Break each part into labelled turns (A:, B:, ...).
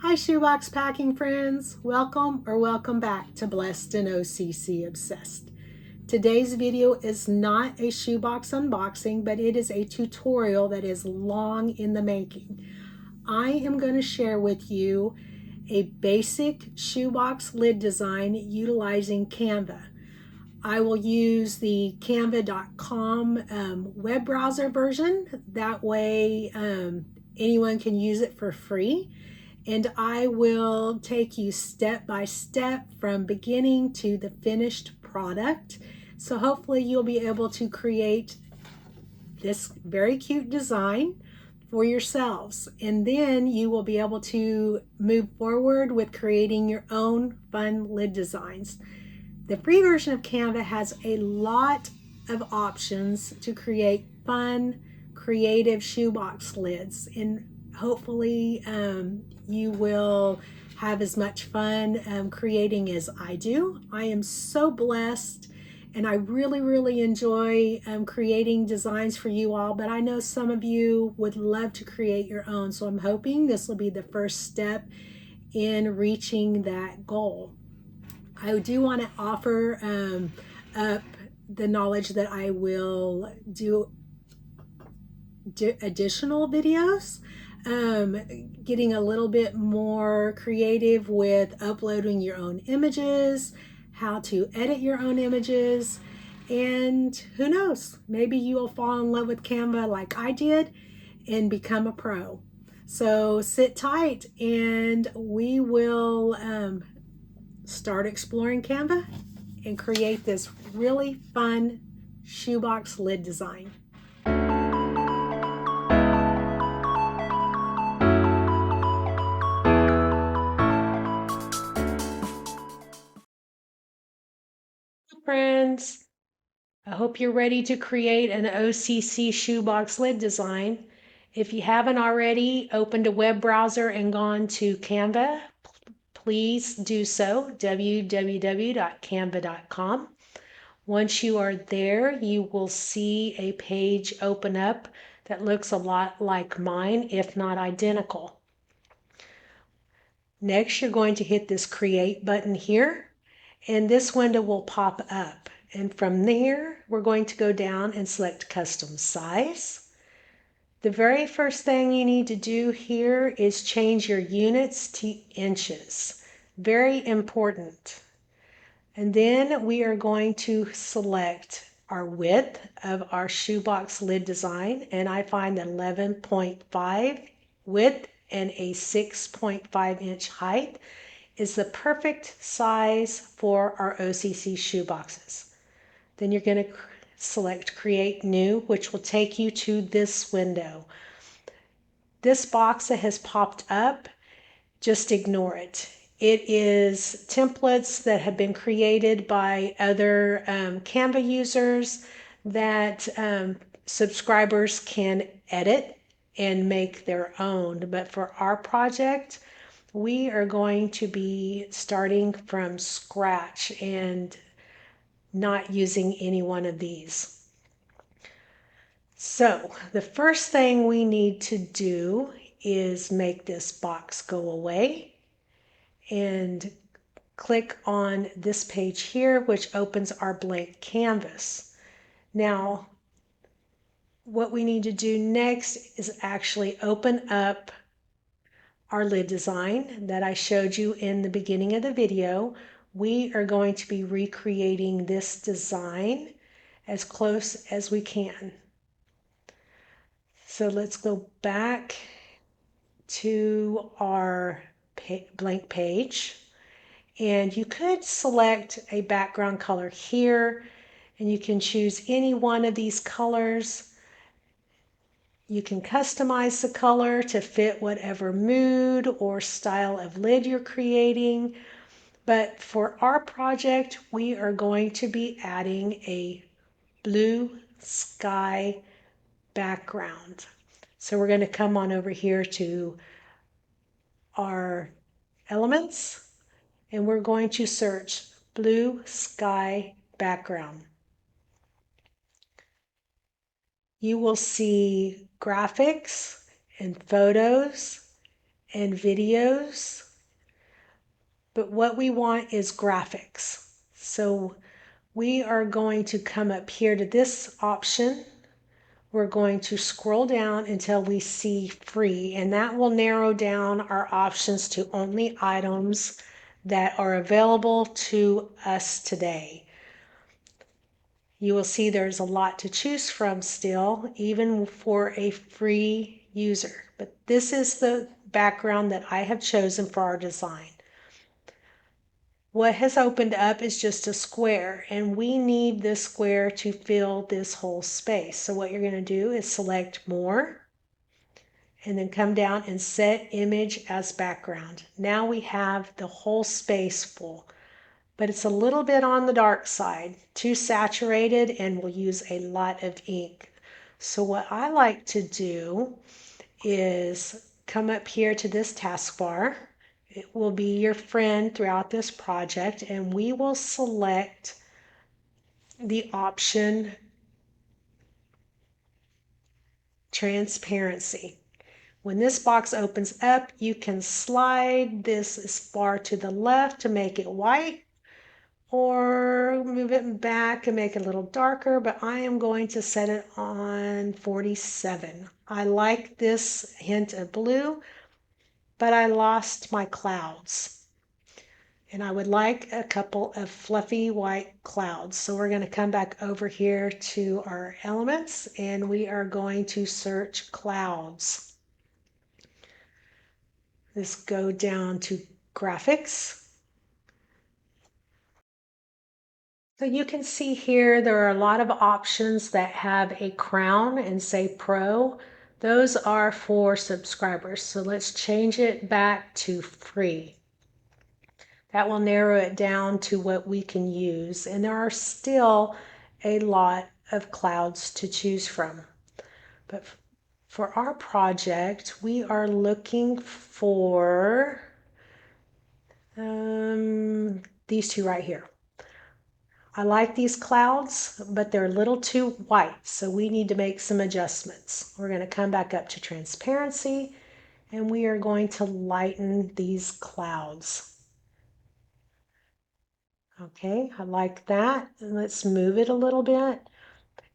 A: Hi shoebox packing friends, welcome or welcome back to Blessed and OCC Obsessed. Today's video is not a shoebox unboxing, but it is a tutorial that is long in the making. I am going to share with you a basic shoebox lid design utilizing Canva. I will use the canva.com web browser version. That way anyone can use it for free. And I will take you step by step from beginning to the finished product. So hopefully you'll be able to create this very cute design for yourselves. And then you will be able to move forward with creating your own fun lid designs. The free version of Canva has a lot of options to create fun, creative shoebox lids. And hopefully you will have as much fun creating as I do. I am so blessed and I really enjoy creating designs for you all, but I know some of you would love to create your own. So I'm hoping this will be the first step in reaching that goal. I do want to offer up the knowledge that I will do additional videos, getting a little bit more creative with uploading your own images, how to edit your own images, and who knows, maybe you will fall in love with Canva like I did and become a pro. So sit tight and we will start exploring Canva and create this really fun shoebox lid design. Friends, I hope you're ready to create an OCC shoebox lid design. If you haven't already opened a web browser and gone to Canva, please do so, www.canva.com. Once you are there, you will see a page open up that looks a lot like mine, if not identical. Next, you're going to hit this Create button here, and this window will pop up. And from there, we're going to go down and select Custom Size. The very first thing you need to do here is change your units to inches. Very important. And then we are going to select our width of our shoebox lid design. And I find 11.5 width and a 6.5 inch height is the perfect size for our OCC shoeboxes. Then you're going to select Create New, which will take you to this window. This box that has popped up, just ignore it. It is templates that have been created by other Canva users that subscribers can edit and make their own. But for our project, we are going to be starting from scratch and not using any one of these. So the first thing we need to do is make this box go away and click on this page here, which opens our blank canvas. Now, what we need to do next is actually open up our lid design that I showed you in the beginning of the video. We are going to be recreating this design as close as we can. So let's go back to our blank page. And you could select a background color here, and you can choose any one of these colors. You can customize the color to fit whatever mood or style of lid you're creating. But for our project, we are going to be adding a blue sky background. So we're going to come on over here to our elements, and we're going to search blue sky background. You will see graphics and photos and videos, but what we want is graphics. So we are going to come up here to this option. We're going to scroll down until we see free, and that will narrow down our options to only items that are available to us today. You will see there's a lot to choose from still, even for a free user. But this is the background that I have chosen for our design. What has opened up is just a square, and we need this square to fill this whole space. So what you're going to do is select more, and then come down and set image as background. Now we have the whole space full, but it's a little bit on the dark side, too saturated, and will use a lot of ink. So what I like to do is come up here to this taskbar. It will be your friend throughout this project, and we will select the option transparency. When this box opens up, you can slide this as far to the left to make it white, or move it back and make it a little darker, but I am going to set it on 47. I like this hint of blue, but I lost my clouds. And I would like a couple of fluffy white clouds. So we're going to come back over here to our elements, and we are going to search clouds. Let's go down to graphics. So you can see here there are a lot of options that have a crown and say Pro. Those are for subscribers. So let's change it back to free. That will narrow it down to what we can use. And there are still a lot of clouds to choose from. But for our project, we are looking for these two right here. I like these clouds, but they're a little too white, so we need to make some adjustments. We're going to come back up to transparency, and we are going to lighten these clouds. Okay, I like that. Let's move it a little bit.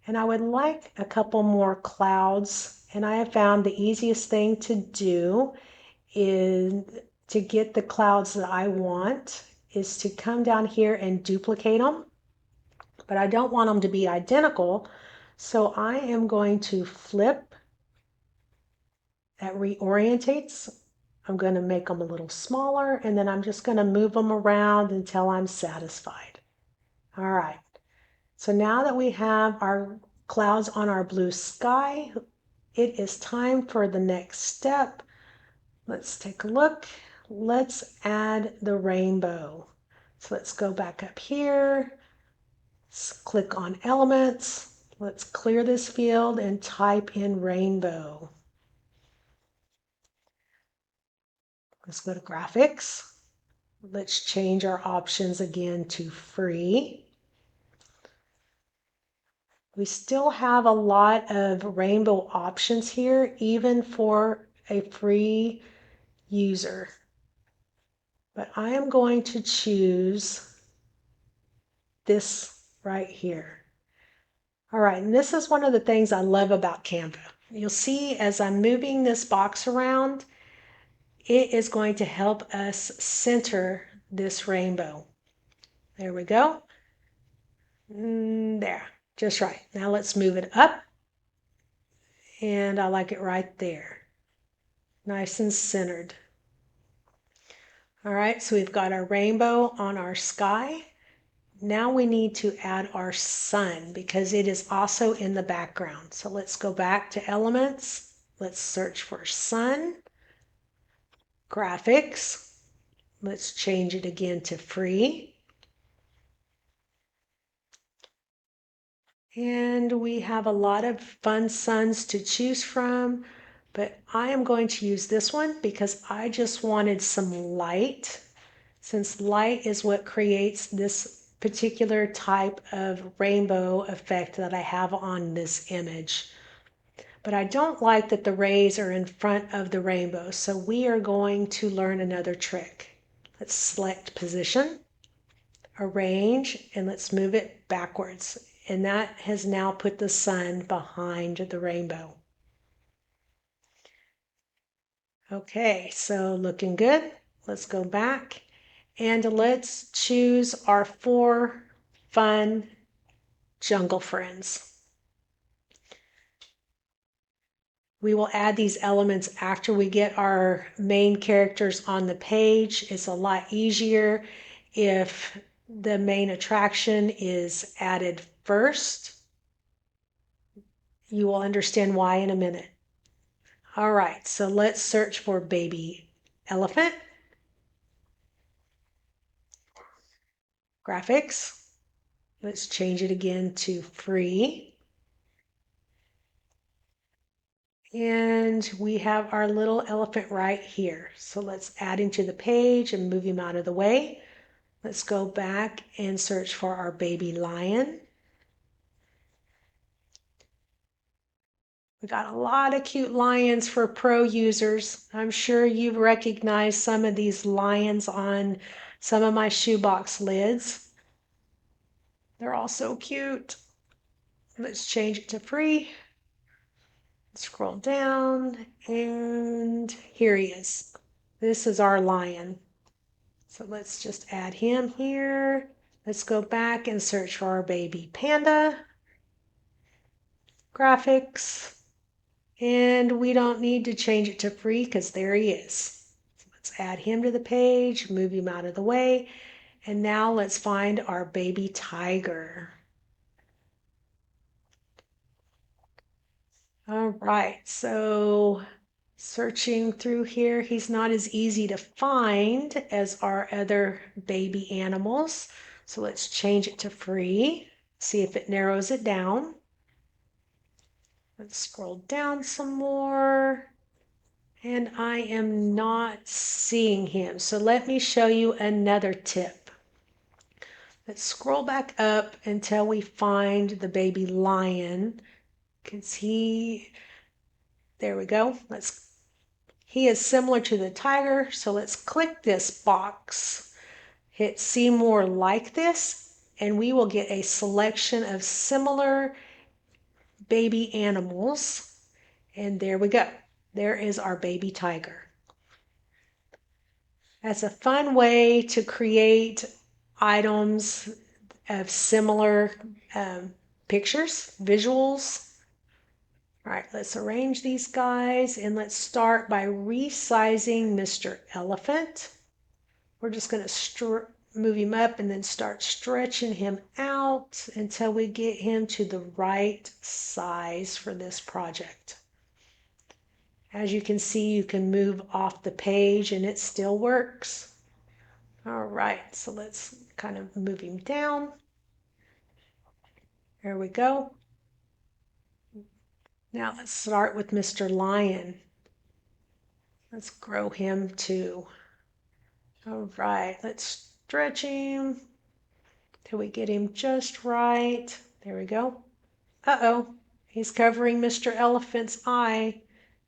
A: And I would like a couple more clouds, and I have found the easiest thing to do is to get the clouds that I want is to come down here and duplicate them. But I don't want them to be identical, so I am going to flip. That reorientates. I'm going to make them a little smaller, and then I'm just going to move them around until I'm satisfied. All right, so now that we have our clouds on our blue sky, it is time for the next step. Let's take a look. Let's add the rainbow. So let's go back up here. Let's click on elements. Let's clear this field and type in rainbow. Let's go to graphics. Let's change our options again to free. We still have a lot of rainbow options here, even for a free user. But I am going to choose this right here. All right, and this is one of the things I love about Canva. You'll see as I'm moving this box around, it is going to help us center this rainbow. There we go. There, just right. Now let's move it up. And I like it right there. Nice and centered. All right, so we've got our rainbow on our sky. Now we need to add our sun because it is also in the background. So let's go back to elements. Let's search for sun. Graphics. Let's change it again to free. And we have a lot of fun suns to choose from, but I am going to use this one because I just wanted some light, since light is what creates this particular type of rainbow effect that I have on this image. But I don't like that the rays are in front of the rainbow, so we are going to learn another trick. Let's select position, arrange, and let's move it backwards. And that has now put the sun behind the rainbow. Okay, so looking good. Let's go back and let's choose our 4 fun jungle friends. We will add these elements after we get our main characters on the page. It's a lot easier if the main attraction is added first. You will understand why in a minute. All right, so let's search for baby elephant. Graphics. Let's change it again to free. And we have our little elephant right here. So let's add him to the page and move him out of the way. Let's go back and search for our baby lion. We got a lot of cute lions for pro users. I'm sure you've recognized some of these lions on some of my shoebox lids. They're all so cute. Let's change it to free. Scroll down and here he is. This is our lion. So let's just add him here. Let's go back and search for our baby panda. Graphics. And we don't need to change it to free because there he is. So let's add him to the page, move him out of the way. And now let's find our baby tiger. All right, so searching through here, he's not as easy to find as our other baby animals. So let's change it to free, see if it narrows it down. Let's scroll down some more. And I am not seeing him. So let me show you another tip. Let's scroll back up until we find the baby lion. Because there we go. He is similar to the tiger. So let's click this box. Hit see more like this. And we will get a selection of similar baby animals. And there we go. There is our baby tiger. That's a fun way to create items of similar pictures, visuals. All right, let's arrange these guys and let's start by resizing Mr. Elephant. We're just going to move him up and then start stretching him out until we get him to the right size for this project. As you can see, you can move off the page and it still works. All right, so let's kind of move him down. There we go. Now let's start with Mr. Lion. Let's grow him too. All right, let's stretch him till we get him just right. There we go. Uh-oh, he's covering Mr. Elephant's eye.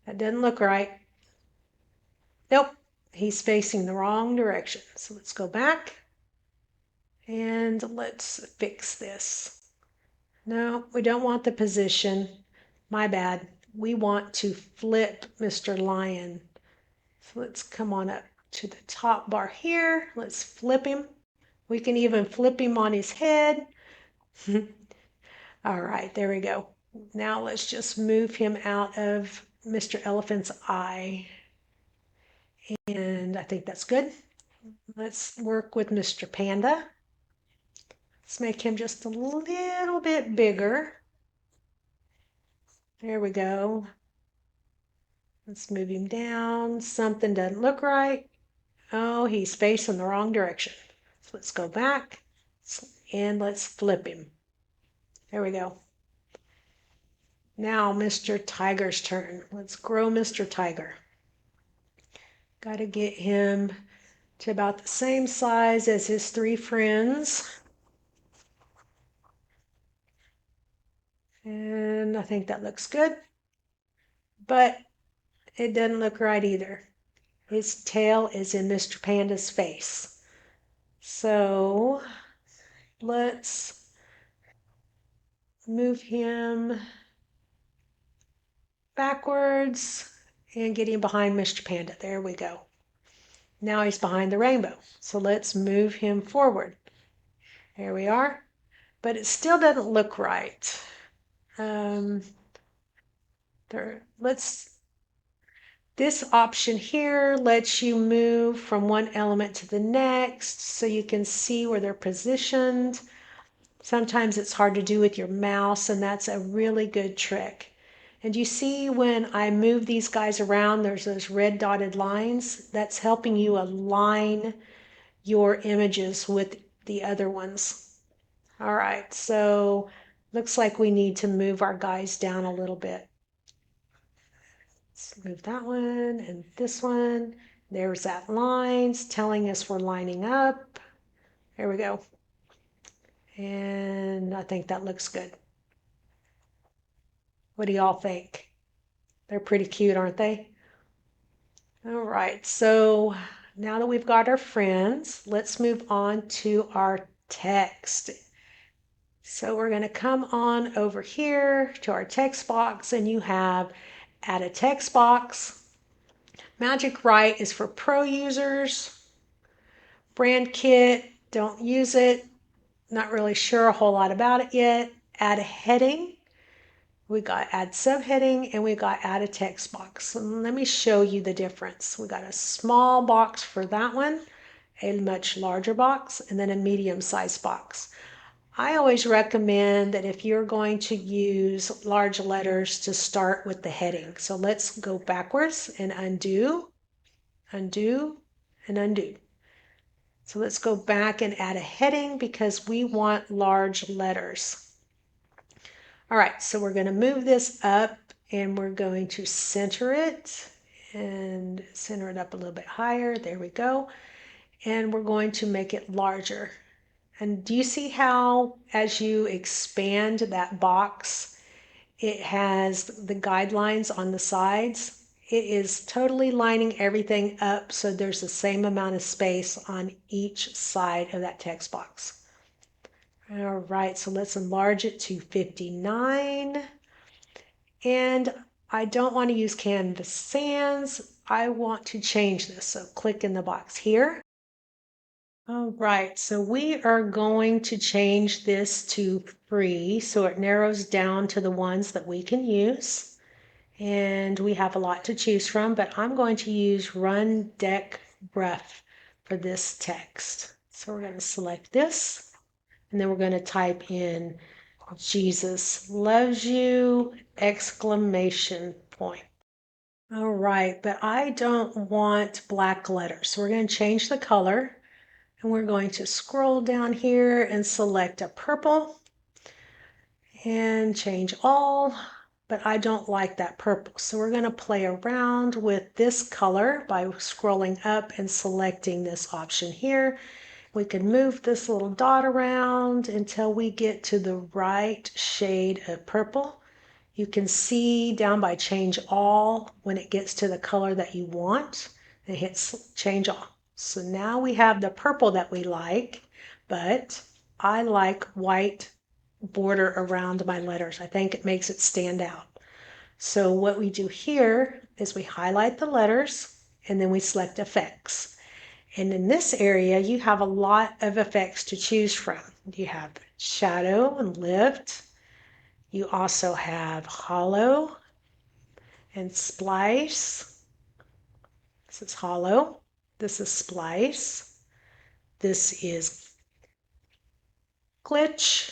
A: That doesn't look right. Nope, he's facing the wrong direction. So let's go back and let's fix this. No, we don't want the position. My bad. We want to flip Mr. Lion. So let's come on up to the top bar here. Let's flip him. We can even flip him on his head. All right, there we go. Now let's just move him out of Mr. Elephant's eye. And I think that's good. Let's work with Mr. Panda. Let's make him just a little bit bigger. There we go. Let's move him down. Something doesn't look right. Oh, he's facing the wrong direction. So let's go back and let's flip him. There we go. Now Mr. Tiger's turn. Let's grow Mr. Tiger. Got to get him to about the same size as his 3 friends. And I think that looks good. but it doesn't look right either. His tail is in Mr. Panda's face. So let's move him backwards and get him behind Mr. Panda. There we go. Now he's behind the rainbow. So let's move him forward. There we are. But it still doesn't look right. This option here lets you move from one element to the next so you can see where they're positioned. Sometimes it's hard to do with your mouse, and that's a really good trick. And you see when I move these guys around, there's those red dotted lines. That's helping you align your images with the other ones. All right, so looks like we need to move our guys down a little bit. Let's move that one and this one. There's that lines telling us we're lining up. There we go. And I think that looks good. What do y'all think? They're pretty cute, aren't they? All right, so now that we've got our friends, let's move on to our text. So we're going to come on over here to our text box, and you have add a text box. Magic Write is for pro users. Brand Kit, don't use it. Not really sure a whole lot about it yet. Add a heading. We got add subheading, and we got add a text box. And let me show you the difference. We got a small box for that one, a much larger box, and then a medium-sized box. I always recommend that if you're going to use large letters to start with the heading. So let's go backwards and undo, undo, and undo. So let's go back and add a heading because we want large letters. All right, so we're going to move this up and we're going to center it and center it up a little bit higher. There we go. And we're going to make it larger. And do you see how as you expand that box, it has the guidelines on the sides? It is totally lining everything up so there's the same amount of space on each side of that text box. All right, so let's enlarge it to 59. And I don't want to use Canvas Sans. I want to change this. So click in the box here. All right, so we are going to change this to free so it narrows down to the ones that we can use. And we have a lot to choose from, but I'm going to use Run Deck Rough for this text. So we're going to select this, and then we're going to type in Jesus loves you, exclamation point. All right, but I don't want black letters. So we're going to change the color. And we're going to scroll down here and select a purple and change all, but I don't like that purple. So we're going to play around with this color by scrolling up and selecting this option here. We can move this little dot around until we get to the right shade of purple. You can see down by change all when it gets to the color that you want, and hit change all. So now we have the purple that we like, but I like white border around my letters. I think it makes it stand out. So what we do here is we highlight the letters and then we select effects. And in this area, you have a lot of effects to choose from. You have shadow and lift. You also have hollow and splice. This is hollow. This is splice. This is glitch.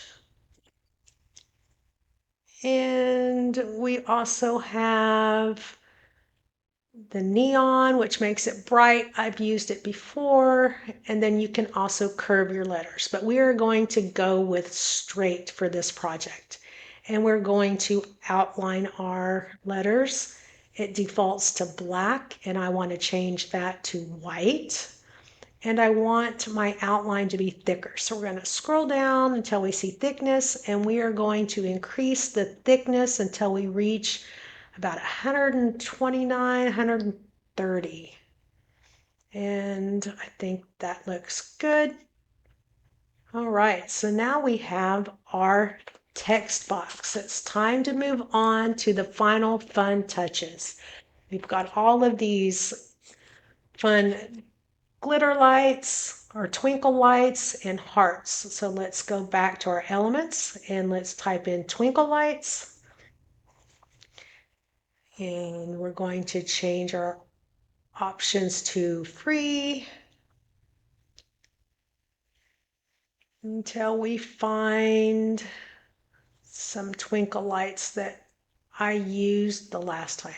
A: And we also have the neon, which makes it bright. I've used it before. And then you can also curve your letters. But we are going to go with straight for this project. And we're going to outline our letters. It defaults to black, and I want to change that to white. And I want my outline to be thicker. So we're going to scroll down until we see thickness, and we are going to increase the thickness until we reach about 129, 130. And I think that looks good. All right, so now we have our text box. It's time to move on to the final fun touches. We've got all of these fun glitter lights or twinkle lights and hearts. So let's go back to our elements and let's type in twinkle lights. And we're going to change our options to free until we find some twinkle lights that I used the last time.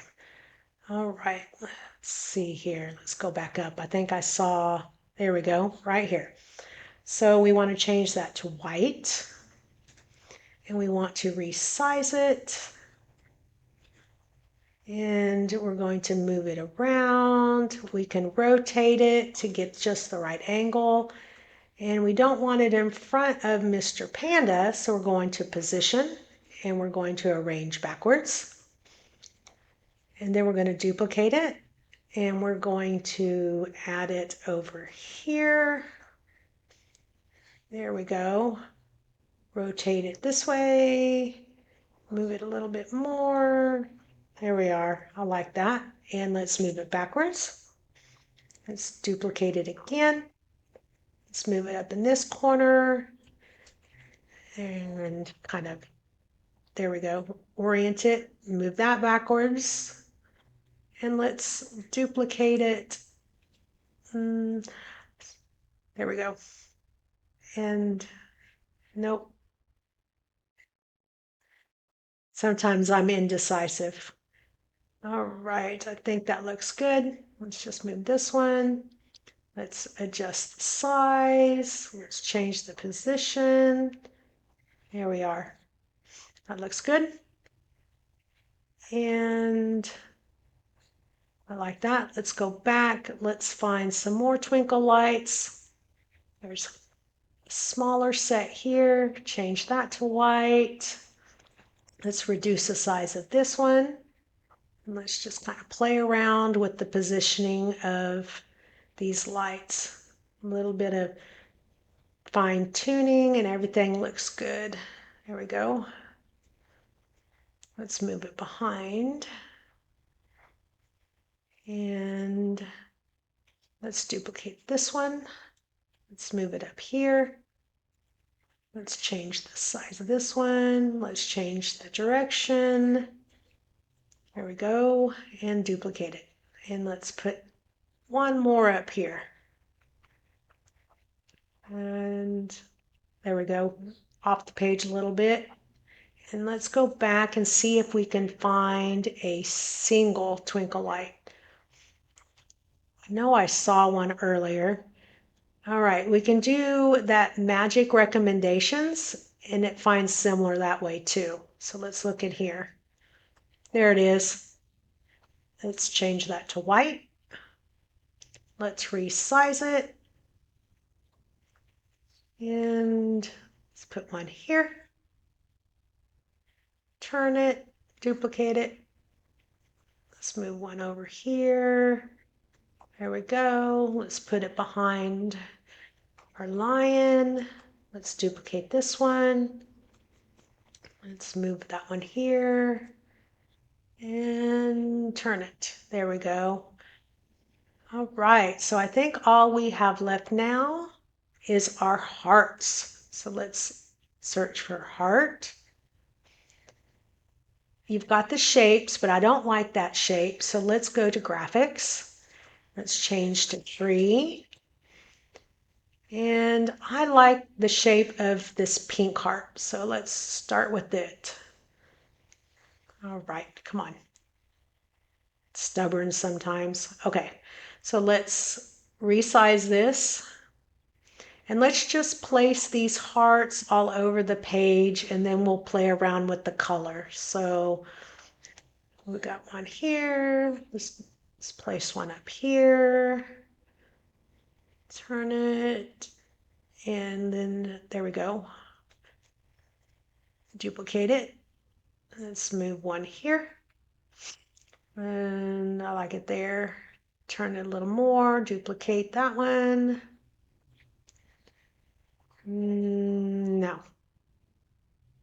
A: All right, let's see here. Let's go back up. I think I saw, there we go, right here. So we want to change that to white and we want to resize it. And we're going to move it around. We can rotate it to get just the right angle. And we don't want it in front of Mr. Panda, so we're going to position and we're going to arrange backwards. And then we're going to duplicate it and we're going to add it over here. There we go. Rotate it this way, move it a little bit more. There we are. I like that. And let's move it backwards. Let's duplicate it again. Let's move it up in this corner and kind of, there we go, orient it, move that backwards. And let's duplicate it. There we go. And nope. Sometimes I'm indecisive. All right, I think that looks good. Let's just move this one. Let's adjust the size. Let's change the position. Here we are. That looks good. And I like that. Let's go back. Let's find some more twinkle lights. There's a smaller set here. Change that to white. Let's reduce the size of this one. And let's just kind of play around with the positioning of these lights. A little bit of fine tuning and everything looks good. There we go. Let's move it behind. And let's duplicate this one. Let's move it up here. Let's change the size of this one. Let's change the direction. There we go. And duplicate it. And let's put one more up here. And there we go. Off the page a little bit. And let's go back and see if we can find a single twinkle light. I know I saw one earlier. All right, we can do that magic recommendations and it finds similar that way too. So let's look at here. There it is. Let's change that to white. Let's resize it. And let's put one here. Turn it, duplicate it. Let's move one over here. There we go. Let's put it behind our lion. Let's duplicate this one. Let's move that one here and turn it. There we go. All right, so I think all we have left now is our hearts. So let's search for heart. You've got the shapes, but I don't like that shape. So let's go to graphics. Let's change to 3. And I like the shape of this pink heart. So let's start with it. All right, come on. It's stubborn sometimes. Okay, so let's resize this. And let's just place these hearts all over the page and then we'll play around with the color. So we got one here. Let's place one up here. Turn it. And then there we go. Duplicate it. Let's move one here. And I like it there. Turn it a little more, duplicate that one. No.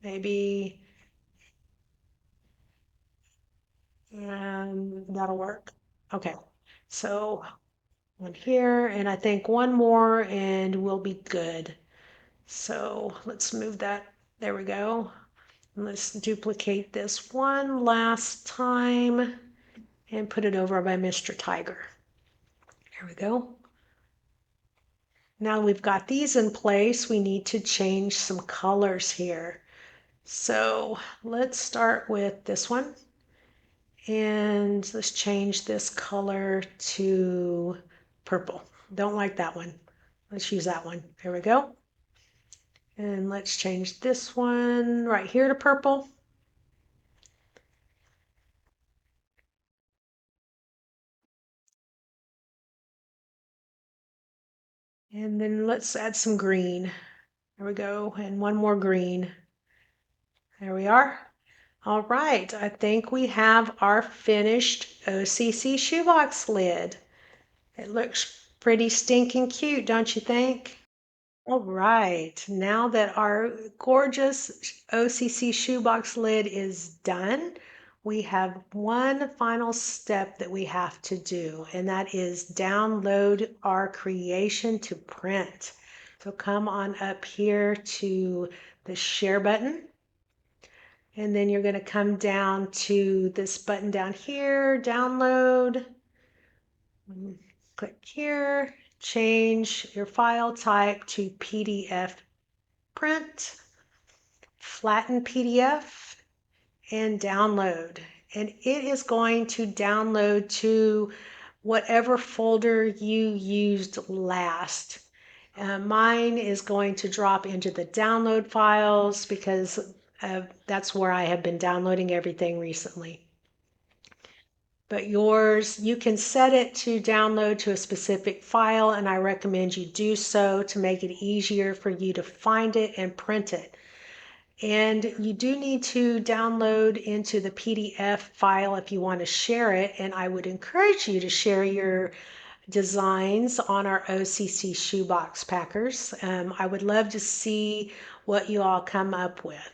A: Maybe that'll work. Okay. So one here, and I think one more, and we'll be good. So let's move that. There we go. Let's duplicate this one last time and put it over by Mr. Tiger. There we go. Now we've got these in place, we need to change some colors here. So let's start with this one. And let's change this color to purple. Don't like that one. Let's use that one. There we go. And let's change this one right here to purple. And then let's add some green. There we go. And one more green. There we are. All right. I think we have our finished OCC shoebox lid. It looks pretty stinking cute, don't you think? All right, now that our gorgeous OCC shoebox lid is done, we have one final step that we have to do, and that is download our creation to print. So come on up here to the share button, and then you're going to come down to this button down here, download. Click here, change your file type to PDF print, flatten PDF, and download. And it is going to download to whatever folder you used last. Mine is going to drop into the download files because that's where I have been downloading everything recently. But yours, you can set it to download to a specific file, and I recommend you do so to make it easier for you to find it and print it. And you do need to download into the PDF file if you want to share it, and I would encourage you to share your designs on our OCC shoebox packers. I would love to see what you all come up with.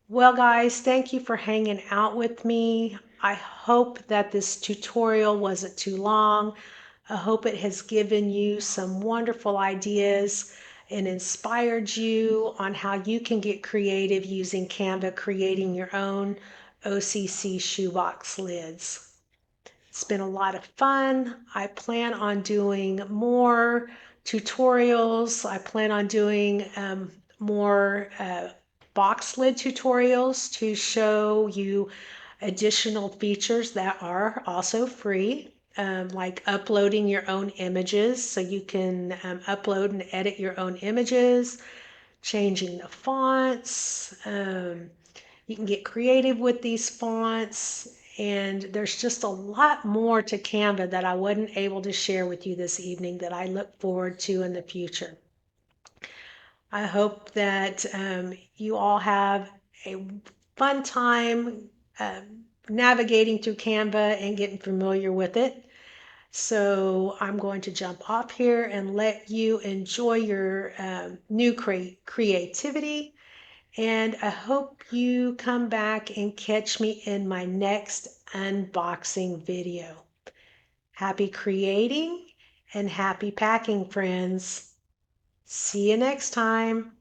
A: Well, guys, thank you for hanging out with me. I hope that this tutorial wasn't too long. I hope it has given you some wonderful ideas and inspired you on how you can get creative using Canva, creating your own OCC shoebox lids. It's been a lot of fun. I plan on doing more tutorials. I plan on doing more box lid tutorials to show you additional features that are also free, like uploading your own images. So you can upload and edit your own images, changing the fonts. You can get creative with these fonts. And there's just a lot more to Canva that I wasn't able to share with you this evening that I look forward to in the future. I hope that you all have a fun time navigating through Canva and getting familiar with it. So I'm going to jump off here and let you enjoy your new creativity. And I hope you come back and catch me in my next unboxing video. Happy creating and happy packing, friends. See you next time.